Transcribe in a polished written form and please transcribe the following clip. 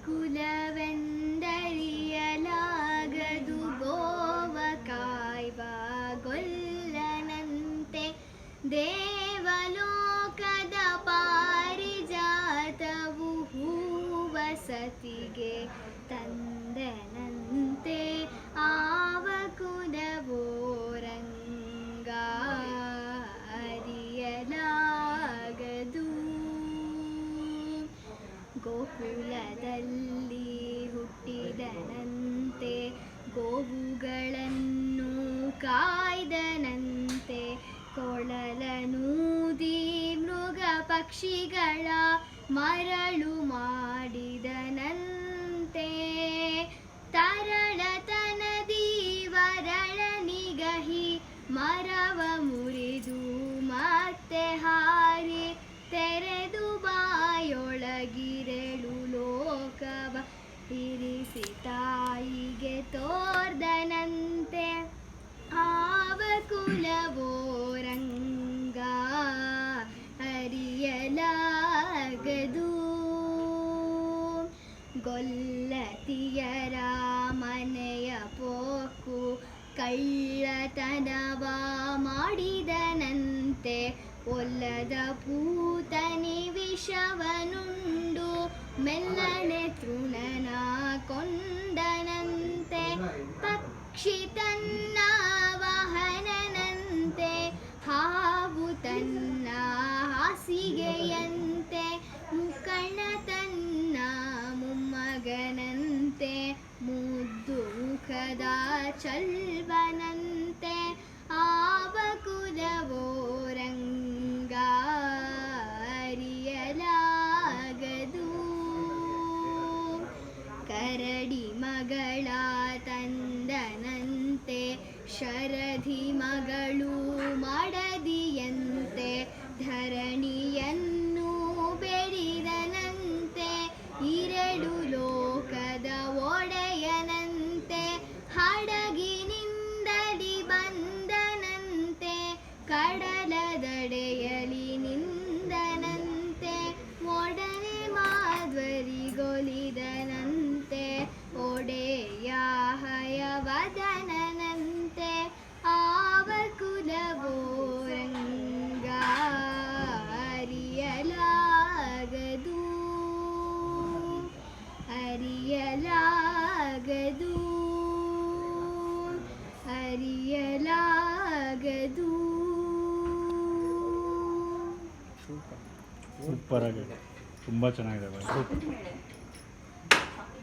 ಕುಲವೆಂದರಿಯಲಾಗದು ಗೋವ ಕಾಯ್ವ ಗೊಲ್ಲನಂತೆ ದೇವಲೋಕದ ಪಾರಿಜಾತವು ಹೂವಸತಿಗೆ ತಂದನಂತೆ ಆವ ಕುಲವೋ ರಂಗ ಅರಿಯಲಾಗದು. ಗೋಕುಲದಲ್ಲಿ ಹುಟ್ಟಿದನಂತೆ ಗೋವುಗಳನ್ನು ಕಾಯ್ದನಂತೆ ಕೊಳಲನೂದಿ ಮೃಗ ಪಕ್ಷಿಗಳ ಮರಳು ಮಾಡಿದನಂತೆ ತರಳತನದಿ ವರಳನಿಗಹಿ ಮರವ ಮುರಿದು ಮತ್ತೆ ಹಾರಿ ತೆರೆದು ಬಾಯೊಳಗಿರೆಳು ಲೋಕವ ಇರಿಸಿ ತಾಯಿಗೆ ತೋರ್ದನಂತೆ ಆವ ಕುಲವೋ ರಂಗ ಅರಿಯಲಾಗದು. ಗೊಲ್ಲತಿಯರ ಮನೆಯ ಪೋಕು ಕಳ್ಳತನವ ಮಾಡಿದನಂತೆ ಒಲ್ಲದ ಪೂತನಿ ವಿಷವನುಂಡು ಮೆಲ್ಲನೆ ತೃಣನ ಕೊಂದನಂತೆ ಪಕ್ಷಿ ತನ್ನ ವಾಹನನಂತೆ ಹಾವು ತನ್ನ ಹಾಸಿಗೆಯಂತೆ ಮುಕ್ಕಣ್ಣ ತನ್ನ ಮೊಮ್ಮಗನಂತೆ ಮುದ್ದು ಮುಖದ ಚಲ್ವನಂತೆ ಆವ ಕುಲವೋ ರಂಗ ಅರಿಯಲಾಗದು. ಕರಡಿ ಮಗಳ ತಂದನಂತೆ ಶರಧಿ ಮಗಳು ಮಡದಿಯಂತೆ ಧರಣಿಯನ್ನು ಬೆರಿದನಂತೆ ಇರಡು ಲೋಕದ ಒಡೆಯನಂತೆ ಹಡಗಿನಿಂದಲಿ ಬಂದನಂತೆ ಕಡಲದಡೆಯಲಿ ನಿಂದನಂತೆ ಒಡನೆ ಮಾಧ್ವರಿಗೊಲಿದನಂತೆ ಒಡೆಯ ಹಯವದನಂತೆ ಆವ ಕುಲವೋ ರಂಗ ಅರಿಯಲಾಗದು. ಅರಿಯಲಾಗದು ಅರಿಯಲಾಗದು. ಸೂಪರ್ ಆಗಿದೆ, ತುಂಬ ಚೆನ್ನಾಗಿದೆ.